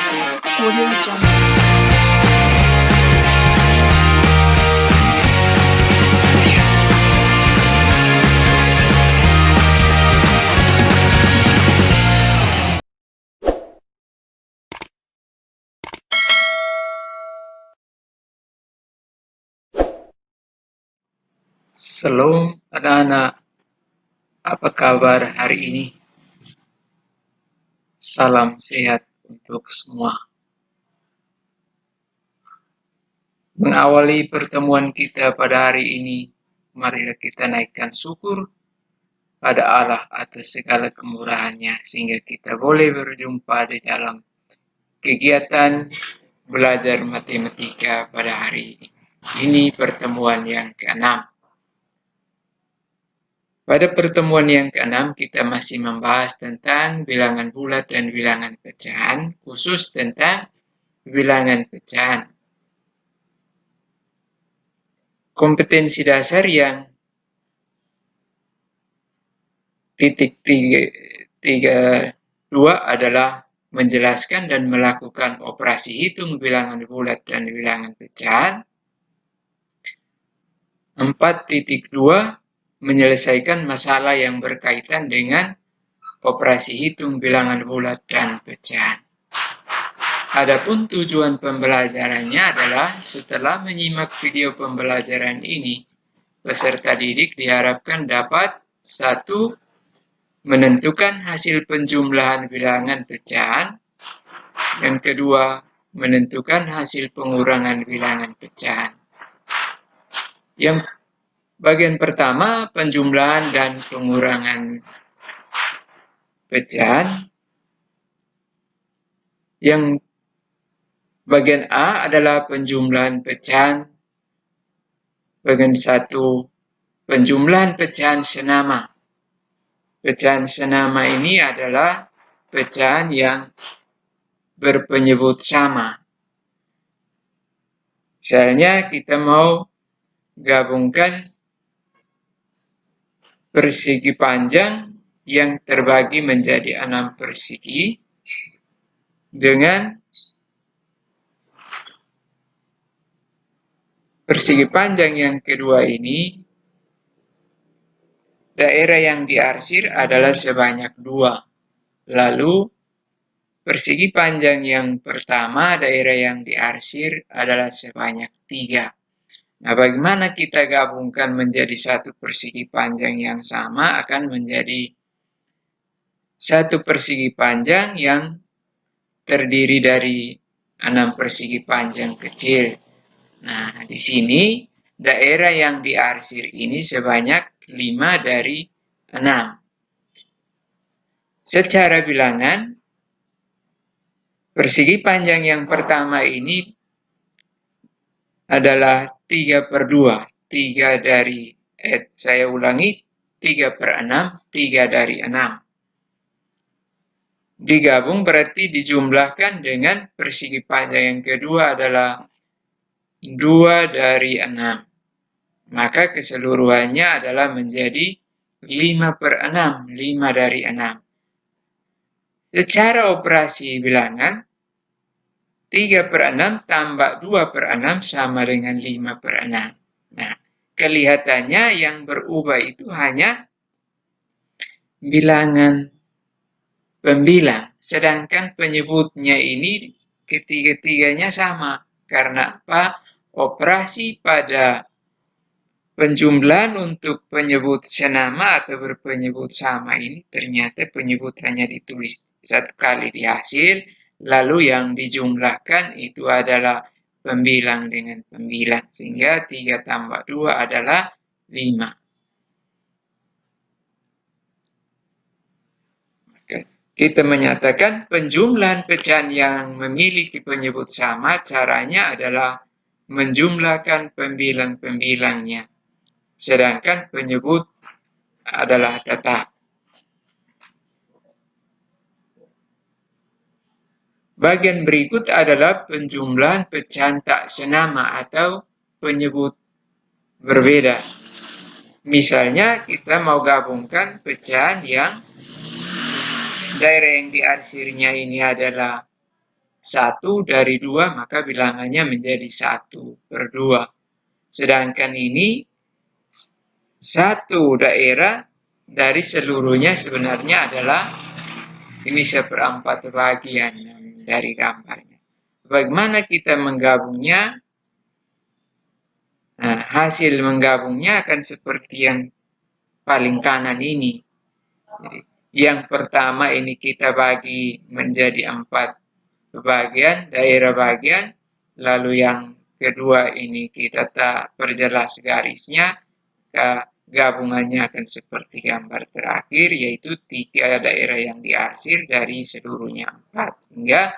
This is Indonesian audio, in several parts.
Audio Jungle. Shalom anak-anak, apa kabar hari ini? Salam sehat untuk semua. Mengawali pertemuan kita pada hari ini, marilah kita naikkan syukur pada Allah atas segala kemurahan-Nya sehingga kita boleh berjumpa di dalam kegiatan belajar matematika pada hari ini. Ini pertemuan yang ke-6. Pada pertemuan yang ke-6 kita masih membahas tentang bilangan bulat dan bilangan pecahan, khusus tentang bilangan pecahan. Kompetensi dasar yang titik 32 adalah menjelaskan dan melakukan operasi hitung bilangan bulat dan bilangan pecahan. 4.2 menyelesaikan masalah yang berkaitan dengan operasi hitung bilangan bulat dan pecahan. Adapun tujuan pembelajarannya adalah setelah menyimak video pembelajaran ini, peserta didik diharapkan dapat 1. Menentukan hasil penjumlahan bilangan pecahan. Yang kedua, menentukan hasil pengurangan bilangan pecahan. Yang bagian pertama, penjumlahan dan pengurangan pecahan. Yang bagian A adalah penjumlahan pecahan. Bagian 1, penjumlahan pecahan senama. Pecahan senama ini adalah pecahan yang berpenyebut sama. Misalnya kita mau gabungkan persegi panjang yang terbagi menjadi 6 persegi dengan persegi panjang yang kedua ini, daerah yang diarsir adalah sebanyak 2. Lalu persegi panjang yang pertama, daerah yang diarsir adalah sebanyak 3. Nah, bagaimana kita gabungkan menjadi satu persegi panjang yang sama akan menjadi satu persegi panjang yang terdiri dari 6 persegi panjang kecil. Nah, di sini daerah yang diarsir ini sebanyak 5 dari 6. Secara bilangan, persegi panjang yang pertama ini adalah 3/2. 3 dari, saya ulangi, 3/6, 3 dari 6. Digabung berarti dijumlahkan dengan persegi panjang yang kedua adalah 2 dari 6. Maka keseluruhannya adalah menjadi 5/6, 5 dari 6. Secara operasi bilangan, 3/6 tambah 2/6 sama dengan 5/6. Nah, kelihatannya yang berubah itu hanya bilangan pembilang, sedangkan penyebutnya ini ketiga-tiganya sama. Karena apa? Operasi pada penjumlahan untuk penyebut senama atau berpenyebut sama ini ternyata penyebutannya ditulis satu kali di hasil, lalu yang dijumlahkan itu adalah pembilang dengan pembilang, sehingga 3 tambah 2 adalah 5. Kita menyatakan penjumlahan pecahan yang memiliki penyebut sama, caranya adalah menjumlahkan pembilang-pembilangnya, sedangkan penyebut adalah tetap. Bagian berikut adalah penjumlahan pecahan tak senama atau penyebut berbeda. Misalnya kita mau gabungkan pecahan yang daerah yang diarsirnya ini adalah 1 dari 2, maka bilangannya menjadi 1/2. Sedangkan ini satu daerah dari seluruhnya sebenarnya adalah ini 1/4 bagian dari gambarnya. Bagaimana kita menggabungnya? Nah, hasil menggabungnya akan seperti yang paling kanan ini. Jadi, yang pertama ini kita bagi menjadi 4 bagian, daerah bagian, lalu yang kedua ini kita tak perjelas garisnya, gabungannya akan seperti gambar terakhir, yaitu 3 daerah yang diarsir dari seluruhnya 4. Sehingga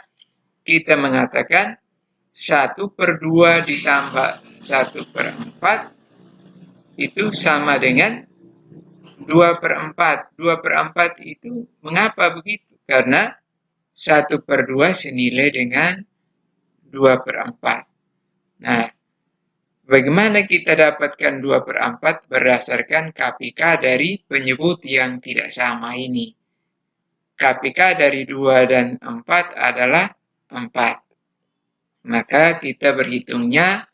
kita mengatakan 1/2 ditambah 1/4 itu sama dengan 2/4. 2/4 itu mengapa begitu? Karena 1/2 senilai dengan 2/4. Nah, bagaimana kita dapatkan 2/4 berdasarkan KPK dari penyebut yang tidak sama ini? KPK dari 2 dan 4 adalah 4. Maka kita berhitungnya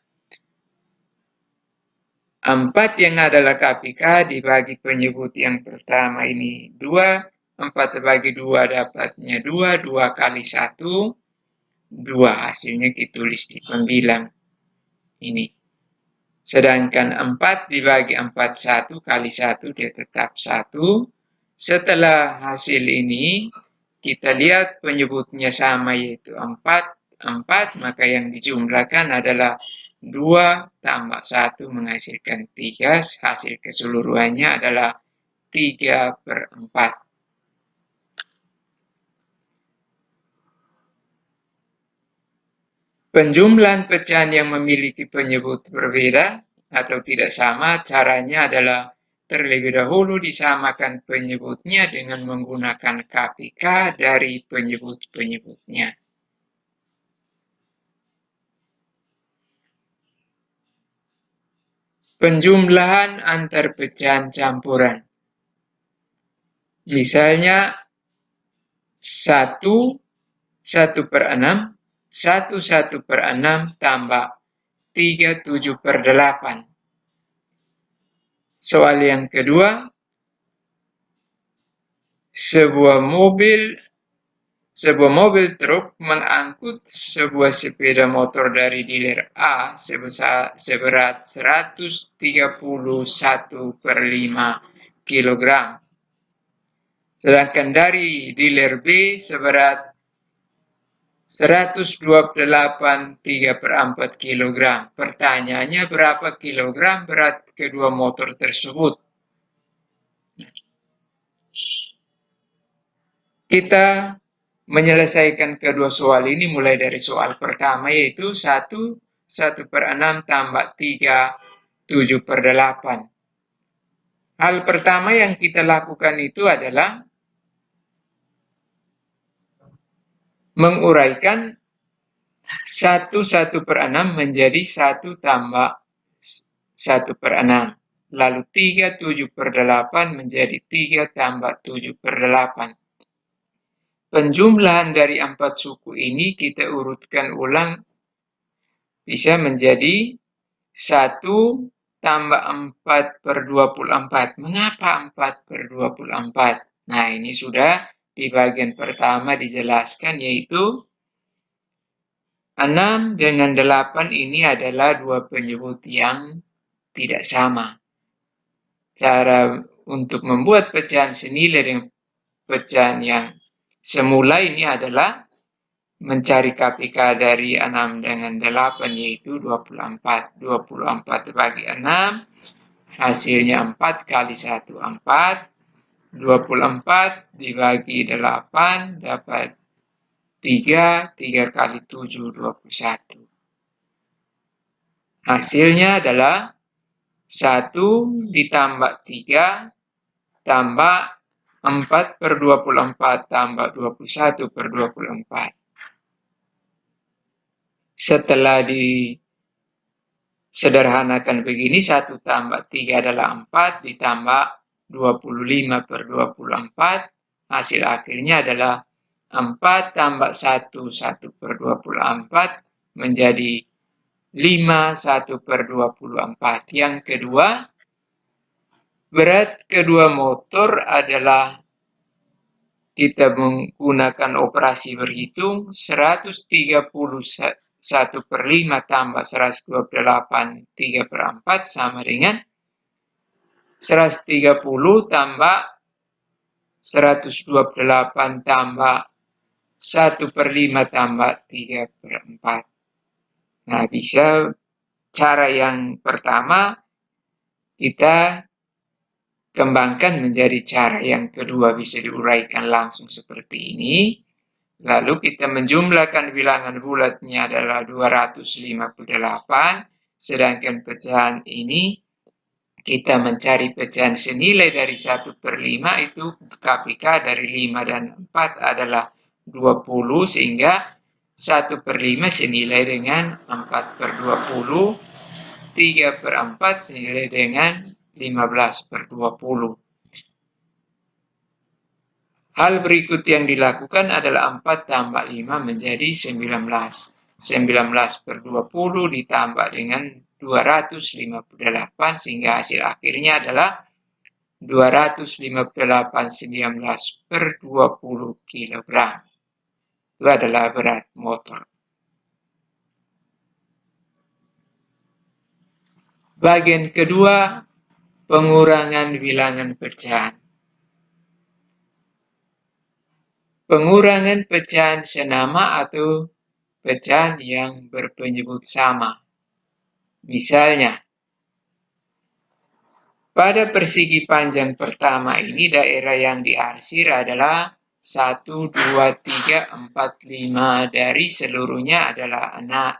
4 yang adalah KPK dibagi penyebut yang pertama ini 2, 4 bagi 2 dapatnya 2, 2 kali 1, 2. Hasilnya ditulis di pembilang ini. Sedangkan 4 dibagi 4, 1 kali 1 dia tetap 1. Setelah hasil ini, kita lihat penyebutnya sama yaitu 4, maka yang dijumlahkan adalah 2 tambah 1 menghasilkan 3, hasil keseluruhannya adalah 3/4. Penjumlahan pecahan yang memiliki penyebut berbeda atau tidak sama, caranya adalah terlebih dahulu disamakan penyebutnya dengan menggunakan KPK dari penyebut-penyebutnya. Penjumlahan antar pecahan campuran. Misalnya 1/6, 1/6 tambah 3/7/8. Soal yang kedua, sebuah mobil truk mengangkut sebuah sepeda motor dari dealer A seberat 131/5 kg. Sedangkan dari dealer B seberat 128/3/4 kg. Pertanyaannya berapa kilogram berat kedua motor tersebut? Kita menyelesaikan kedua soal ini mulai dari soal pertama yaitu 1/6 tambah 3/7/8. Hal pertama yang kita lakukan itu adalah menguraikan 1/6 menjadi 1 tambah 1/6. Lalu 3/7/8 menjadi 3 tambah 7/8. Penjumlahan dari 4 suku ini kita urutkan ulang bisa menjadi 1 tambah 4/24. Mengapa 4/24? Nah, ini sudah di bagian pertama dijelaskan yaitu 6 dengan 8 ini adalah dua penyebut yang tidak sama. Cara untuk membuat pecahan senilai dengan pecahan yang semula ini adalah mencari KPK dari 6 dengan 8 yaitu 24. 24 bagi 6 hasilnya 4 kali 1 4. 24 dibagi 8 dapat 3. 3 kali 7 21. Hasilnya adalah 1 ditambah 3 tambah 4/24 tambah 21/24. Setelah disederhanakan begini, 1 tambah 3 adalah 4, ditambah 25/24, hasil akhirnya adalah 4 tambah 1, 1/24 menjadi 5, 1/24. Yang kedua, berat kedua motor adalah kita menggunakan operasi berhitung 131/5 tambah 128 3/4 sama dengan 130 tambah 128 tambah 1/5 tambah 3/4. Nah, bisa cara yang pertama kita kembangkan menjadi cara yang kedua, bisa diuraikan langsung seperti ini. Lalu kita menjumlahkan bilangan bulatnya adalah 258, sedangkan pecahan ini kita mencari pecahan senilai dari 1/5 itu KPK dari 5 dan 4 adalah 20, sehingga 1/5 senilai dengan 4/20, 3/4 senilai dengan 15/20. Hal berikut yang dilakukan adalah 4 tambah 5 menjadi 19. 19/20 ditambah dengan 258 sehingga hasil akhirnya adalah 258/19/20 kg. Itu adalah berat motor. Bagian kedua, pengurangan bilangan pecahan. Pengurangan pecahan senama atau pecahan yang berpenyebut sama. Misalnya, pada persegi panjang pertama ini daerah yang diarsir adalah 1, 2, 3, 4, 5. Dari seluruhnya adalah 6.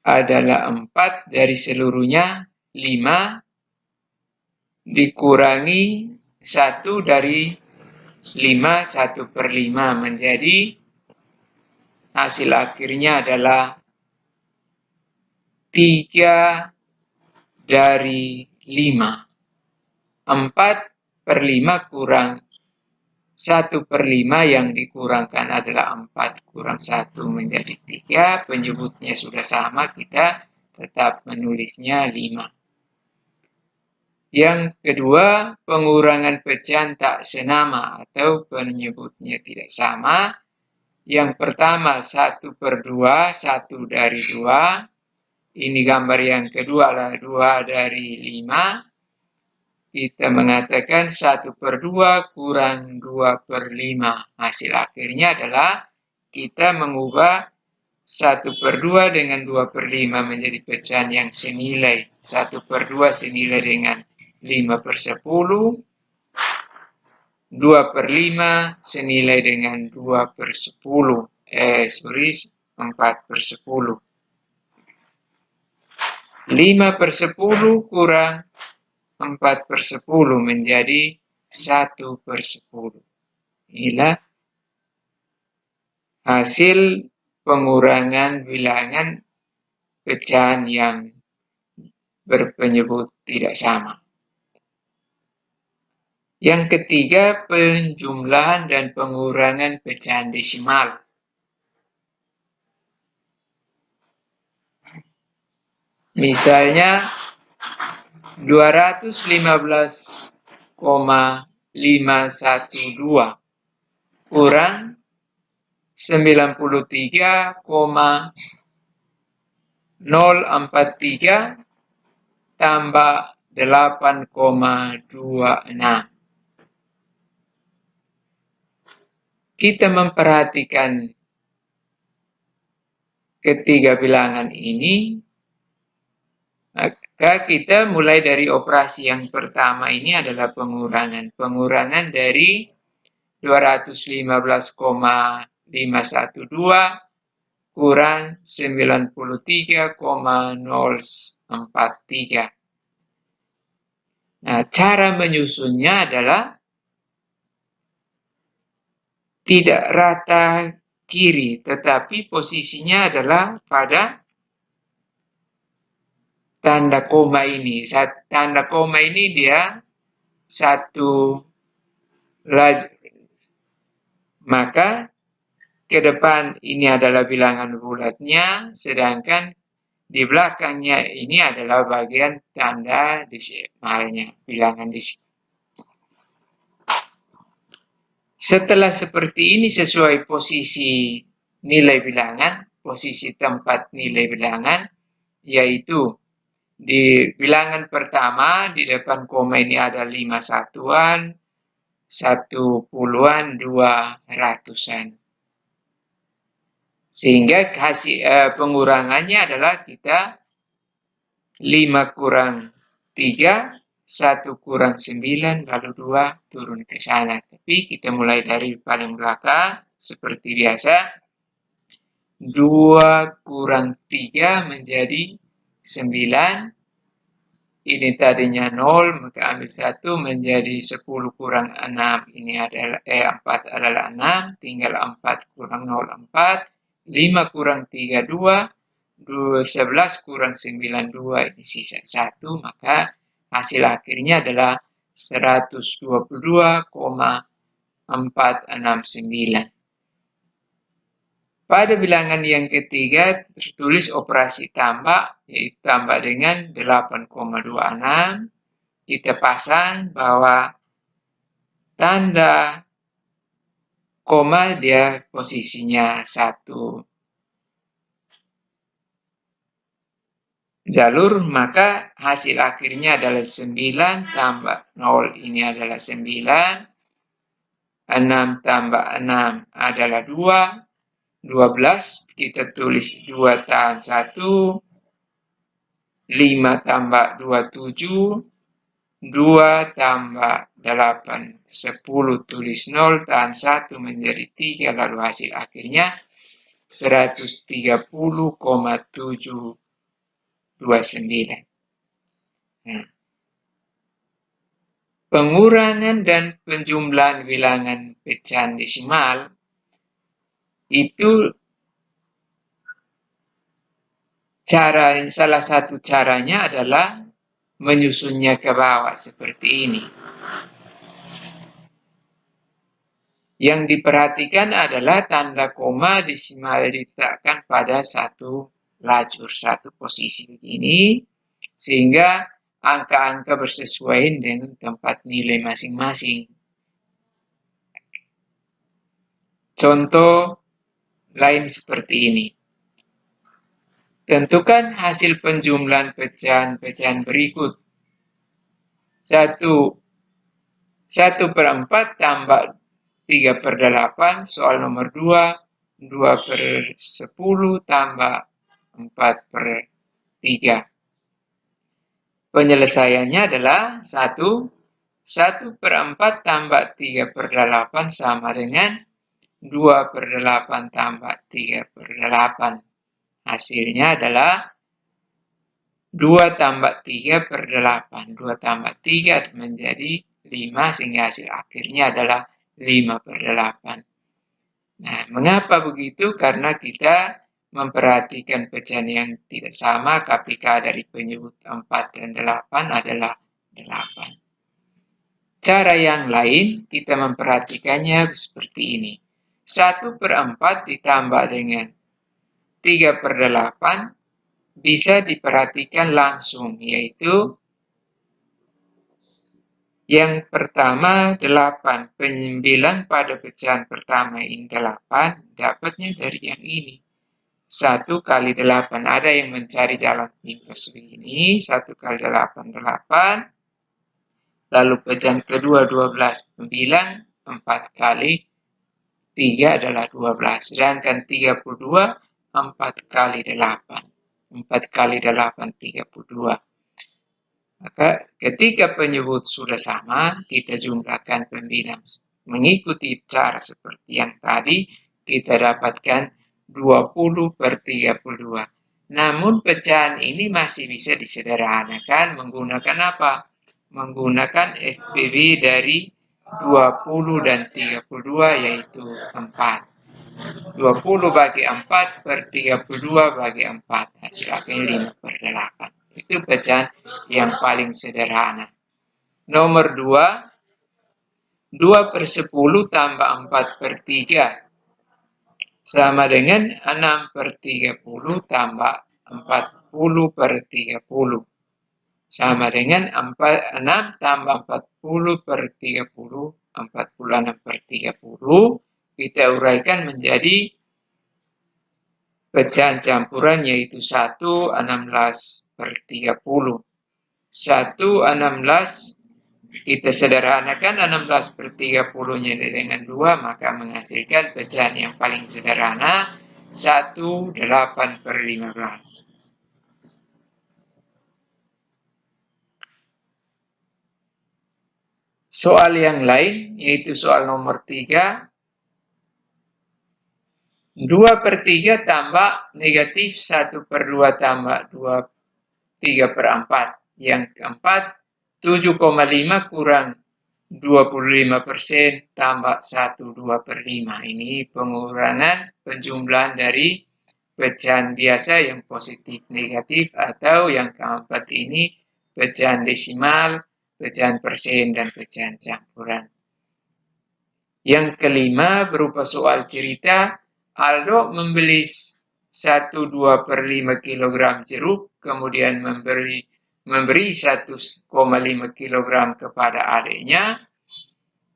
Adalah 4 dari seluruhnya 5 dikurangi 1 dari 5, 1/5 menjadi hasil akhirnya adalah 3 dari 5. 4/5 kurang 1/5 yang dikurangkan adalah 4 kurang 1 menjadi 3. Penyebutnya sudah sama, kita tetap menulisnya 5. Yang kedua, pengurangan pecahan tak senama atau penyebutnya tidak sama. Yang pertama 1/2, 1 dari 2. Ini gambar yang kedua adalah 2 dari 5. Kita mengatakan 1/2 kurang 2/5. Hasil akhirnya adalah kita mengubah 1/2 dengan 2/5 menjadi pecahan yang senilai. 1/2 senilai dengan 5/10. 2/5 senilai dengan 2/10. 4/10. 5/10 kurang 4/10 menjadi 1/10. Inilah hasil pengurangan bilangan pecahan yang berpenyebut tidak sama. Yang ketiga, penjumlahan dan pengurangan pecahan desimal. Misalnya 215,512 kurang 93,043 tambah 8,26. Kita memperhatikan ketiga bilangan ini, maka kita mulai dari operasi yang pertama ini adalah pengurangan. Pengurangan dari 215,512 kurang 93,043. Nah, cara menyusunnya adalah tidak rata kiri, tetapi posisinya adalah pada tanda koma ini. Tanda koma ini dia satu laju. Maka ke depan ini adalah bilangan bulatnya, sedangkan di belakangnya ini adalah bagian tanda desimalnya, bilangan desimal. Setelah seperti ini sesuai posisi nilai bilangan, posisi tempat nilai bilangan, yaitu di bilangan pertama di depan koma ini ada 5 satuan, 1 puluhan, 2 ratusan. Sehingga hasil pengurangannya adalah kita 5 kurang 3, 1 kurang 9, lalu 2 turun ke sana. Tapi kita mulai dari paling belakang, seperti biasa. 2 kurang 3 menjadi 9. Ini tadinya 0, maka ambil 1 menjadi 10 kurang 6. Ini adalah 4 adalah 6, tinggal 4 kurang 0, 4. 5 kurang 3, 2. 11 kurang 9, 2. Ini sisa 1, maka hasil akhirnya adalah 122,469. Pada bilangan yang ketiga tertulis operasi tambah, yaitu tambah dengan 8,26. Kita pasang bahwa tanda koma dia posisinya 1 jalur, maka hasil akhirnya adalah 9 tambah 0 ini adalah 9. 6 tambah 6 adalah 2. 12, kita tulis 2 tahan 1. 5 tambah 2, 7. 2 tambah 8, 10, tulis 0, tahan 1 menjadi 3, lalu hasil akhirnya 130,729. Pengurangan dan penjumlahan bilangan pecahan desimal itu salah satu caranya adalah menyusunnya ke bawah seperti ini. Yang diperhatikan adalah tanda koma desimal diletakkan pada satu lajur, satu posisi begini, sehingga angka-angka bersesuaian dengan tempat nilai masing-masing. Contoh lain seperti ini. Tentukan hasil penjumlahan pecahan-pecahan berikut. 1/4 tambah 3/8, soal nomor 2. 2/10 tambah 4/3. Penyelesaiannya adalah 1/4 tambah 3/8 sama dengan 2/8 tambah 3/8. Hasilnya adalah 2 tambah 3/8. 2 tambah 3 menjadi 5, sehingga hasil akhirnya adalah 5/8. Nah, mengapa begitu? Karena kita memperhatikan pecahan yang tidak sama, KPK dari penyebut 4 dan 8 adalah 8. Cara yang lain, kita memperhatikannya seperti ini. 1/4 ditambah dengan 3/8 bisa diperhatikan langsung, yaitu yang pertama 8. Penjumlahan pada pecahan pertama ini 8, dapatnya dari yang ini. 1 kali 8, ada yang mencari jalan pintas begini, 1 kali 8, 8. Lalu pecahan kedua 12, 9, 4 kali 3 adalah 12. Sedangkan 32, 4 kali 8. 4 kali 8, 32. Maka ketika penyebut sudah sama, kita jumlahkan pembilang. Mengikuti cara seperti yang tadi, kita dapatkan 20/32. Namun pecahan ini masih bisa disederhanakan menggunakan apa? Menggunakan FBB dari 20 dan 32, yaitu 4. 20 bagi 4 per 32 bagi 4. Hasil akhirnya 5/8. Itu pecahan yang paling sederhana. Nomor 2, 2/10 tambah 4/3 sama dengan 6/30 tambah 40/30. Sama dengan 6 tambah 40/30, 46/30. Kita uraikan menjadi pecahan campuran yaitu 1 16/30. 1 16 kita sederhanakan 16/30-nya dengan 2, maka menghasilkan pecahan yang paling sederhana 1 8/15. Soal yang lain yaitu soal nomor 3. 2/3 tambah negatif 1/2 tambah 3/4. Yang keempat, 7,5 kurang 25% tambah 1 2/5. Ini pengurangan penjumlahan dari pecahan biasa yang positif negatif, atau yang keempat ini pecahan desimal, pecahan persen, dan pecahan campuran. Yang kelima berupa soal cerita. Aldo membeli 1,2/5 kg jeruk, kemudian memberi 1,5 kg kepada adiknya,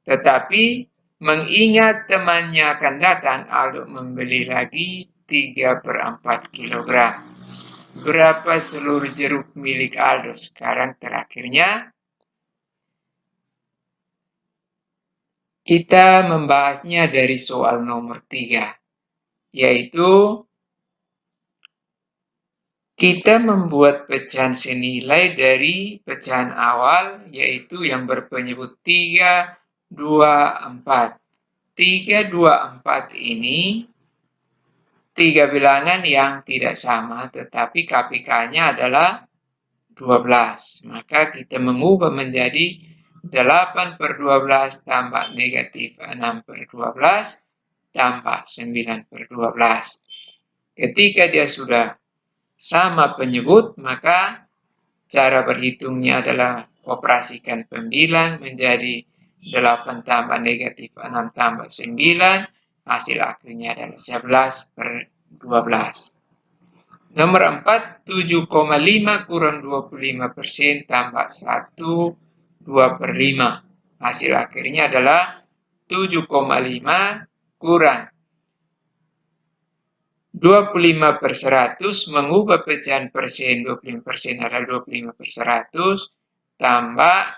tetapi mengingat temannya akan datang, Aldo membeli lagi 3/4 kg. Berapa seluruh jeruk milik Aldo sekarang? Terakhirnya, kita membahasnya dari soal nomor 3, yaitu kita membuat pecahan senilai dari pecahan awal, yaitu yang berpenyebut 3, 2, 4. 3, 2, 4 ini 3 bilangan yang tidak sama, tetapi KPK-nya adalah 12. Maka kita mengubah menjadi 8/12 tambah negatif 6/12 tambah 9/12. Ketika dia sudah sama penyebut, maka cara berhitungnya adalah operasikan pembilang menjadi 8 tambah negatif 6 tambah 9, hasil akhirnya adalah 11/12. Nomor 4, 7,5 kurang 25% tambah 1, 2/5. Hasil akhirnya adalah 7,5 kurang 25/100, mengubah pecahan persen 25% adalah 25/100, tambah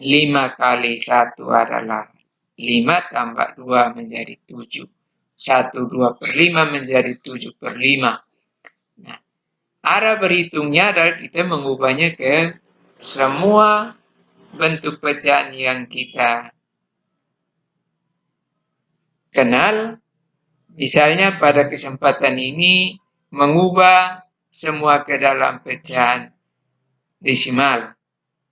5 kali 1 adalah 5, tambah 2 menjadi 7. 1, 2/5 menjadi 7/5. Nah, arah berhitungnya adalah kita mengubahnya ke semua bentuk pecahan yang kita kenal. Misalnya pada kesempatan ini mengubah semua ke dalam pecahan desimal.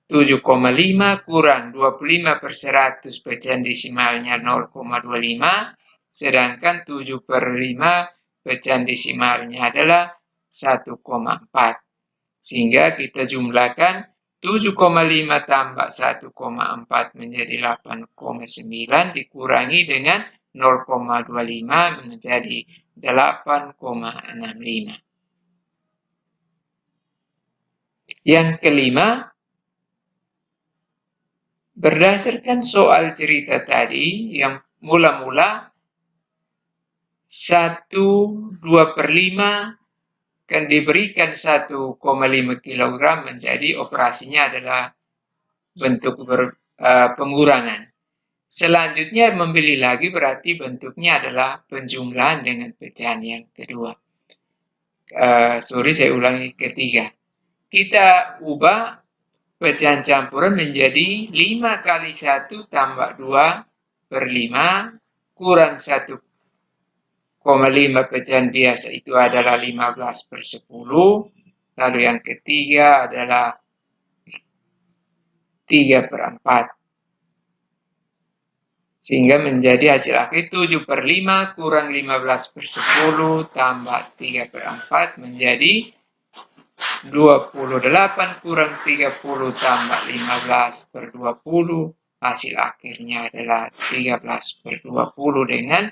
7,5 kurang 25/100, pecahan desimalnya 0,25, sedangkan 7/5 pecahan desimalnya adalah 1,4. Sehingga kita jumlahkan 7,5 tambah 1,4 menjadi 8,9, dikurangi dengan 0,25 menjadi 8,65. Yang kelima, berdasarkan soal cerita tadi yang mula-mula 1, 2/5 kan diberikan 1,5 kg, menjadi operasinya adalah bentuk pengurangan. Selanjutnya membeli lagi berarti bentuknya adalah penjumlahan dengan pecahan yang kedua. Saya ulangi ketiga. Kita ubah pecahan campuran menjadi 5 kali 1 tambah 2/5 kurang 1,5 pecahan biasa, itu adalah 15/10. Lalu yang ketiga adalah 3/4. Sehingga menjadi hasil akhir 7/5 kurang 15/10 tambah 3/4 menjadi 28 kurang 30 tambah 15 per 20, hasil akhirnya adalah 13 per 20 dengan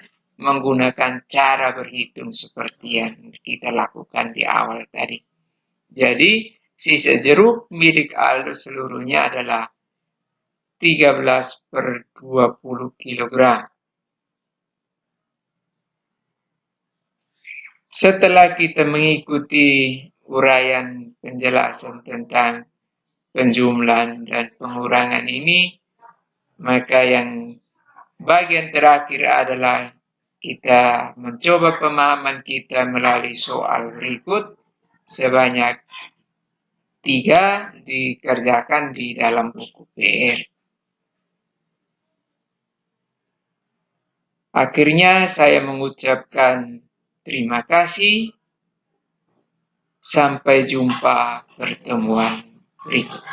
menggunakan cara berhitung seperti yang kita lakukan di awal tadi. Jadi, sisa jeruk milik Aldo seluruhnya adalah 13 per 20 kg. Setelah kita mengikuti uraian penjelasan tentang penjumlahan dan pengurangan ini, maka yang bagian terakhir adalah kita mencoba pemahaman kita melalui soal berikut sebanyak 3 dikerjakan di dalam buku PR. Akhirnya saya mengucapkan terima kasih. Sampai jumpa pertemuan berikut.